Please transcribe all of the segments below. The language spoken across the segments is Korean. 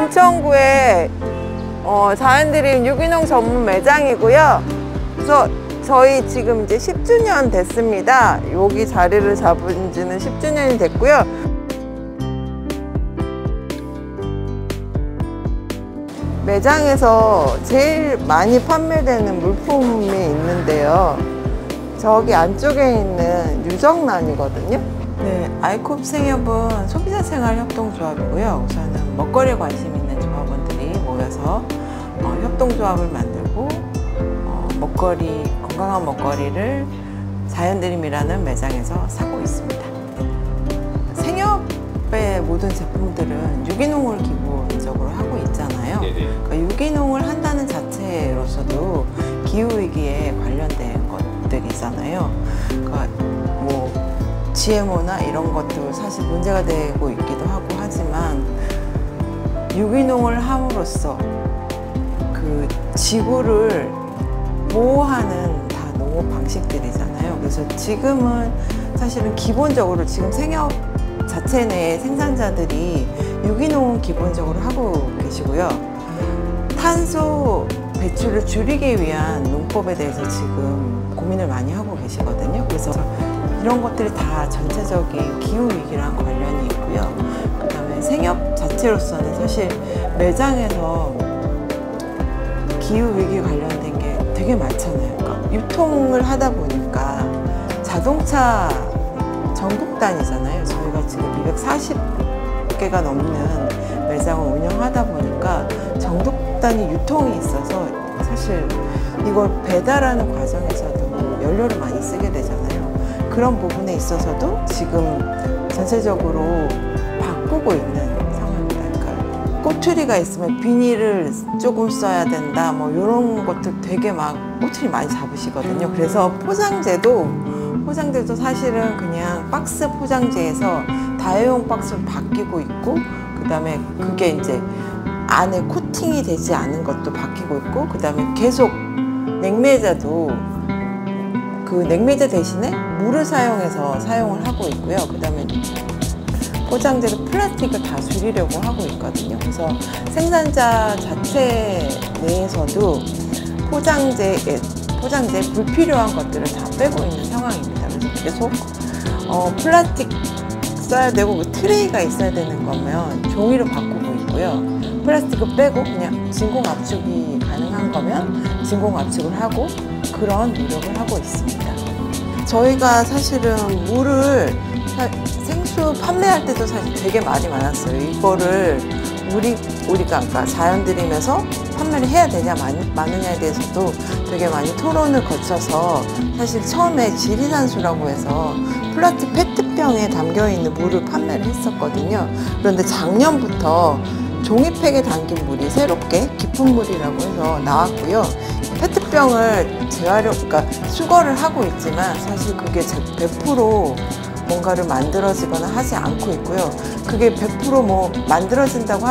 인천구에 자연드림 유기농 전문 매장이고요. 그래서 저희 지금 이제 10주년 됐습니다. 여기 자리를 잡은 지는 10주년이 됐고요. 매장에서 제일 많이 판매되는 물품이 있는데요. 저기 안쪽에 있는 유정란이거든요. 네, 아이콥 생협은 소비자생활협동조합이고요. 우선은 먹거리에 관심 있는 조합원들이 모여서 협동조합을 만들고 건강한 먹거리를 자연드림이라는 매장에서 사고 있습니다. 생협의 모든 제품들은 유기농을 기본적으로 하고 있잖아요. 그러니까 유기농을 한다는 자체로서도 기후위기에 관련된 것들이잖아요. 그러니까 뭐 GMO나 이런 것도 사실 문제가 되고 있기도 하고 하지만 유기농을 함으로써 그 지구를 보호하는 다 농업 방식들이잖아요. 그래서 지금은 사실은 기본적으로 지금 생협 자체 내의 생산자들이 유기농은 기본적으로 하고 계시고요. 탄소 배출을 줄이기 위한 농법에 대해서 지금 고민을 많이 하고 계시거든요. 그래서 이런 것들이 다 전체적인 기후위기랑 관련이 있고요. 그 다음에 생협 자체로서는 사실 매장에서 기후위기 관련된 게 되게 많잖아요. 그러니까 유통을 하다 보니까 자동차 전국 단위잖아요. 저희가 지금 240개가 넘는 매장을 운영하다 보니까 전국 단위 유통이 있어서 사실 이걸 배달하는 과정에서도 연료를 많이 쓰게 되잖아요. 그런 부분에 있어서도 지금 전체적으로 바꾸고 있는 상황입니다. 그러니까 꼬투리가 있으면 비닐을 조금 써야 된다, 뭐 이런 것들 되게 막 꼬투리 많이 잡으시거든요. 그래서 포장재도 사실은 그냥 박스 포장재에서 다회용 박스로 바뀌고 있고, 그 다음에 그게 이제 안에 코팅이 되지 않은 것도 바뀌고 있고, 그 다음에 계속 냉매자도 그 냉매자 대신에 물을 사용해서 사용을 하고 있고요. 그 다음에 포장재도 플라스틱을 다 줄이려고 하고 있거든요. 그래서 생산자 자체 내에서도 포장재에 불필요한 것들을 다 빼고 있는 상황입니다. 그래서 계속 플라스틱 써야 되고 그 트레이가 있어야 되는 거면 종이로 바꾸고 있고요. 플라스틱을 빼고 그냥 진공 압축이 가능한 거면 진공 압축을 하고 그런 노력을 하고 있습니다. 저희가 사실은 물을 생수 판매할 때도 사실 되게 말이 많았어요. 이거를 우리가 아까 자연드림에서 판매를 해야 되냐 마느냐에 대해서도 되게 많이 토론을 거쳐서 사실 처음에 지리산수라고 해서 플라스틱 페트병에 담겨있는 물을 판매를 했었거든요. 그런데 작년부터 종이팩에 담긴 물이 새롭게 깊은 물이라고 해서 나왔고요. 페트병을 그러니까 수거를 하고 있지만 사실 그게 100% 뭔가를 만들어지거나 하지 않고 있고요. 그게 100% 뭐 만들어진다고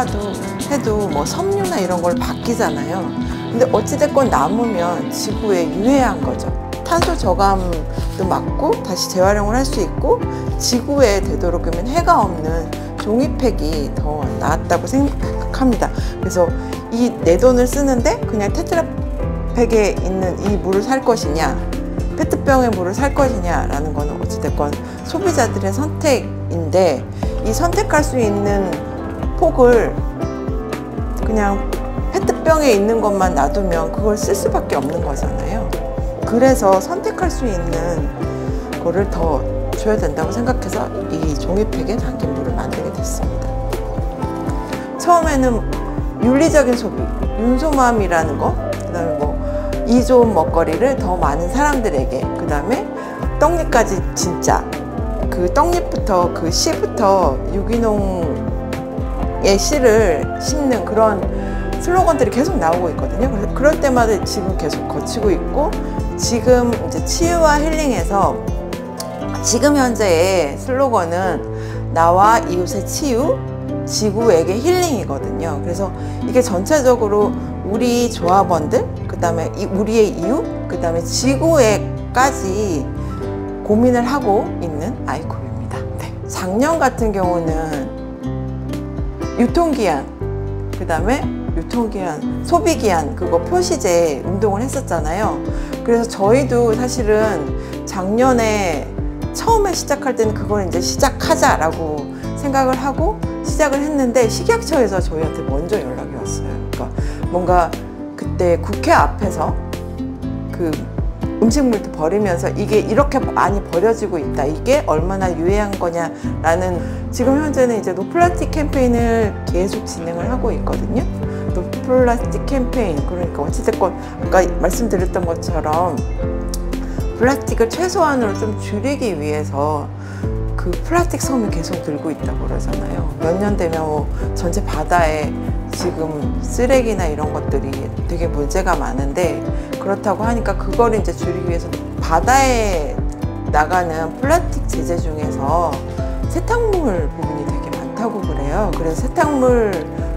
해도 뭐 섬유나 이런 걸 바뀌잖아요. 근데 어찌됐건 남으면 지구에 유해한 거죠. 탄소 저감도 막고 다시 재활용을 할 수 있고 지구에 되도록이면 해가 없는 종이팩이 더 나았다고 생각합니다. 그래서 이 내 돈을 쓰는데 그냥 테트라팩에 있는 이 물을 살 것이냐, 페트병의 물을 살 것이냐라는 거는 어찌됐건 소비자들의 선택인데, 이 선택할 수 있는 폭을 그냥 페트병에 있는 것만 놔두면 그걸 쓸 수밖에 없는 거잖아요. 그래서 선택할 수 있는 거를 더 줘야 된다고 생각해서 이 종이팩에 담긴 물을 만들게 됐습니다. 처음에는 윤리적인 소비, 윤소맘이라는 거, 그 다음에 뭐 이 좋은 먹거리를 더 많은 사람들에게, 그 다음에 떡잎까지 진짜 그 떡잎부터 그 씨부터 유기농의 씨를 심는 그런 슬로건들이 계속 나오고 있거든요. 그래서 그럴 때마다 지금 계속 거치고 있고, 지금 이제 치유와 힐링에서 지금 현재의 슬로건은 나와 이웃의 치유, 지구에게 힐링이거든요. 그래서 이게 전체적으로 우리 조합원들, 그 다음에 우리의 이웃, 그 다음에 지구에까지 고민을 하고 있는 아이콥입니다. 네. 작년 같은 경우는 유통기한 그 다음에 유통기한, 소비기한 그거 표시제 운동을 했었잖아요. 그래서 저희도 사실은 작년에 처음에 시작할 때는 그걸 이제 시작하자라고 생각을 하고 시작을 했는데 식약처에서 저희한테 먼저 연락이 왔어요. 그러니까 뭔가 그때 국회 앞에서 그 음식물도 버리면서 이게 이렇게 많이 버려지고 있다. 이게 얼마나 유해한 거냐라는, 지금 현재는 이제 노플라스틱 캠페인을 계속 진행을 하고 있거든요. 노플라스틱 캠페인, 그러니까 어찌됐건 아까 말씀드렸던 것처럼 플라스틱을 최소한으로 좀 줄이기 위해서 그 플라스틱 섬이 계속 늘고 있다고 그러잖아요. 몇 년 되면 뭐 전체 바다에 지금 쓰레기나 이런 것들이 되게 문제가 많은데, 그렇다고 하니까 그걸 이제 줄이기 위해서 바다에 나가는 플라스틱 제재 중에서 세탁물 부분이 되게 많다고 그래요. 그래서 세탁물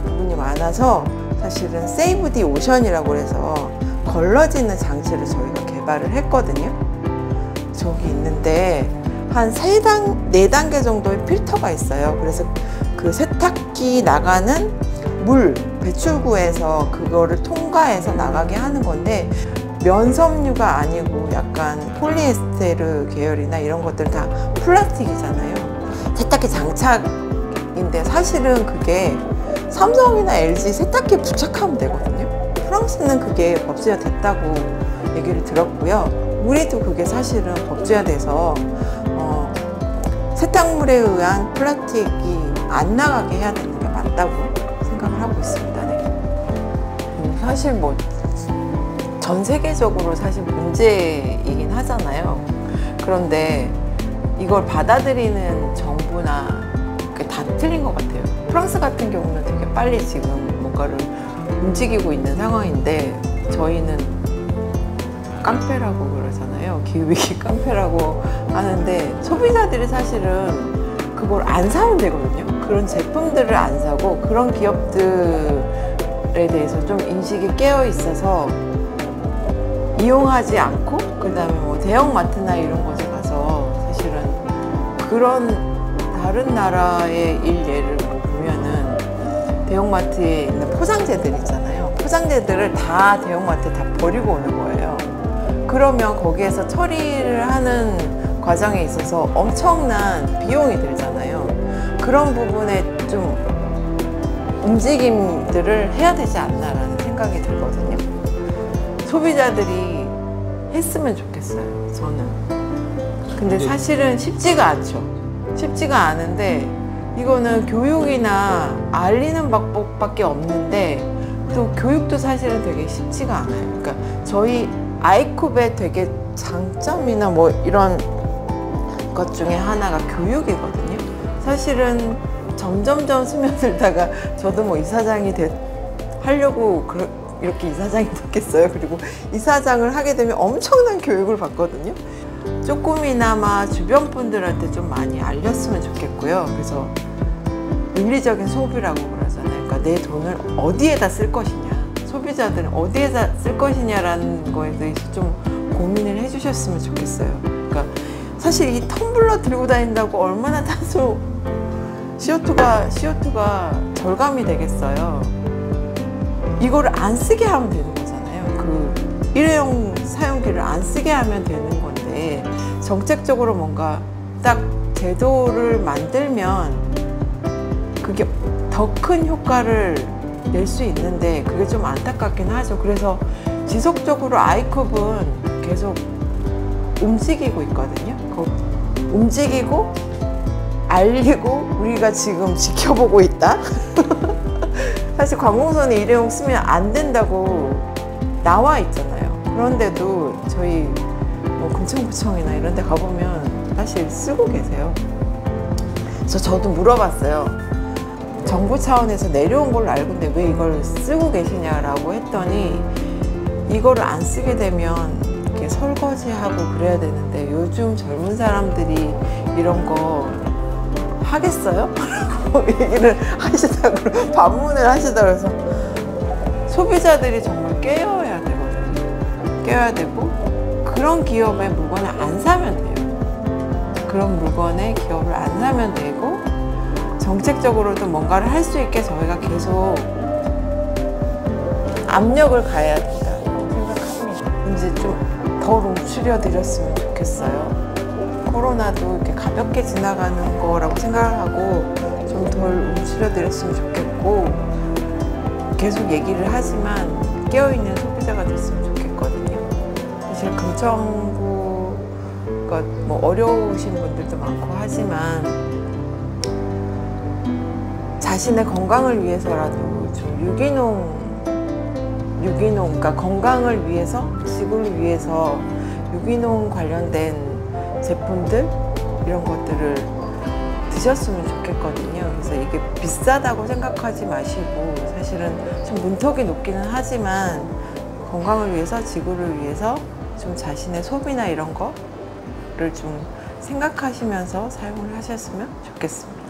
부분이 많아서 사실은 세이브 디 오션이라고 해서 걸러지는 장치를 저희가 개발을 했거든요. 저기 있는데 한 4단계 정도의 필터가 있어요. 그래서 그 세탁기 나가는 물 배출구에서 그거를 통과해서 나가게 하는 건데, 면섬유가 아니고 약간 폴리에스테르 계열이나 이런 것들 다 플라스틱이잖아요. 세탁기 장착인데 사실은 그게 삼성이나 LG 세탁기에 부착하면 되거든요. 프랑스는 그게 법제화 됐다고 얘기를 들었고요. 우리도 그게 사실은 법제화돼서 세탁물에 의한 플라스틱이 안 나가게 해야 되는 게 맞다고 생각을 하고 있습니다. 네. 사실 뭐 전 세계적으로 사실 문제이긴 하잖아요. 그런데 이걸 받아들이는 정부나 그게 다 틀린 것 같아요. 프랑스 같은 경우는 되게 빨리 지금 뭔가를 움직이고 있는 상황인데, 저희는 깡패라고 그러잖아요. 기후위기 깡패라고 하는데, 소비자들이 사실은 그걸 안 사면 되거든요. 그런 제품들을 안 사고 그런 기업들에 대해서 좀 인식이 깨어 있어서 이용하지 않고, 그 다음에 뭐 대형마트나 이런 곳에 가서 사실은 그런 다른 나라의 일예를 보면은 대형마트에 있는 포장재들 있잖아요. 포장재들을 다 대형마트에 다 버리고 오는 거예요. 그러면 거기에서 처리를 하는 과정에 있어서 엄청난 비용이 들잖아요. 그런 부분에 좀 움직임들을 해야 되지 않나라는 생각이 들거든요. 소비자들이 했으면 좋겠어요, 저는. 근데 사실은 쉽지가 않죠. 쉽지가 않은데, 이거는 교육이나 알리는 방법밖에 없는데, 또 교육도 사실은 되게 쉽지가 않아요. 그러니까 저희 아이쿱의 되게 장점이나 뭐 이런 것 중에 하나가 교육이거든요. 사실은 점점점 스며들다가 저도 뭐 이사장이 하려고 이렇게 이사장이 됐겠어요. 그리고 이사장을 하게 되면 엄청난 교육을 받거든요. 조금이나마 주변 분들한테 좀 많이 알렸으면 좋겠고요. 그래서 윤리적인 소비라고 그러잖아요. 그러니까 내 돈을 어디에다 쓸 것이냐, 소비자들은 어디에다 쓸 것이냐라는 거에 대해서 좀 고민을 해주셨으면 좋겠어요. 그러니까 사실 이 텀블러 들고 다닌다고 얼마나 탄소 CO2가 절감이 되겠어요. 이거를 안 쓰게 하면 되는 거잖아요. 그 일회용 사용기를 안 쓰게 하면 되는 건데, 정책적으로 뭔가 딱 제도를 만들면 그게 더 큰 효과를 낼 수 있는데, 그게 좀 안타깝긴 하죠. 그래서 지속적으로 아이쿱은 계속 움직이고 있거든요. 움직이고 알리고 우리가 지금 지켜보고 있다. 사실 관공서는 일회용 쓰면 안 된다고 나와 있잖아요. 그런데도 저희 뭐 금천구청이나 이런 데 가보면 사실 쓰고 계세요. 그래서 저도 물어봤어요. 정부 차원에서 내려온 걸로 알고 있는데 왜 이걸 쓰고 계시냐라고 했더니, 이거를 안 쓰게 되면 이렇게 설거지하고 그래야 되는데 요즘 젊은 사람들이 이런 거 하겠어요? 라고 얘기를 하시다고, 반문을 하시다고 해서, 소비자들이 정말 깨어야 되거든요. 깨어야 되고, 그런 기업의 물건을 안 사면 돼요. 그런 물건의 기업을 안 사면 되고, 정책적으로도 뭔가를 할 수 있게 저희가 계속 압력을 가해야 된다고 생각합니다. 이제 좀 덜 움츠려드렸으면 좋겠어요. 코로나도 이렇게 가볍게 지나가는 거라고 생각을 하고 좀 덜 움츠려드렸으면 좋겠고, 계속 얘기를 하지만 깨어있는 소비자가 됐으면 좋겠거든요. 사실 금천구가 뭐 어려우신 분들도 많고 하지만 자신의 건강을 위해서라도 좀 유기농, 그러니까 건강을 위해서, 지구를 위해서 유기농 관련된 제품들 이런 것들을 드셨으면 좋겠거든요. 그래서 이게 비싸다고 생각하지 마시고, 사실은 좀 문턱이 높기는 하지만 건강을 위해서, 지구를 위해서 좀 자신의 소비나 이런 거를 좀 생각하시면서 사용을 하셨으면 좋겠습니다.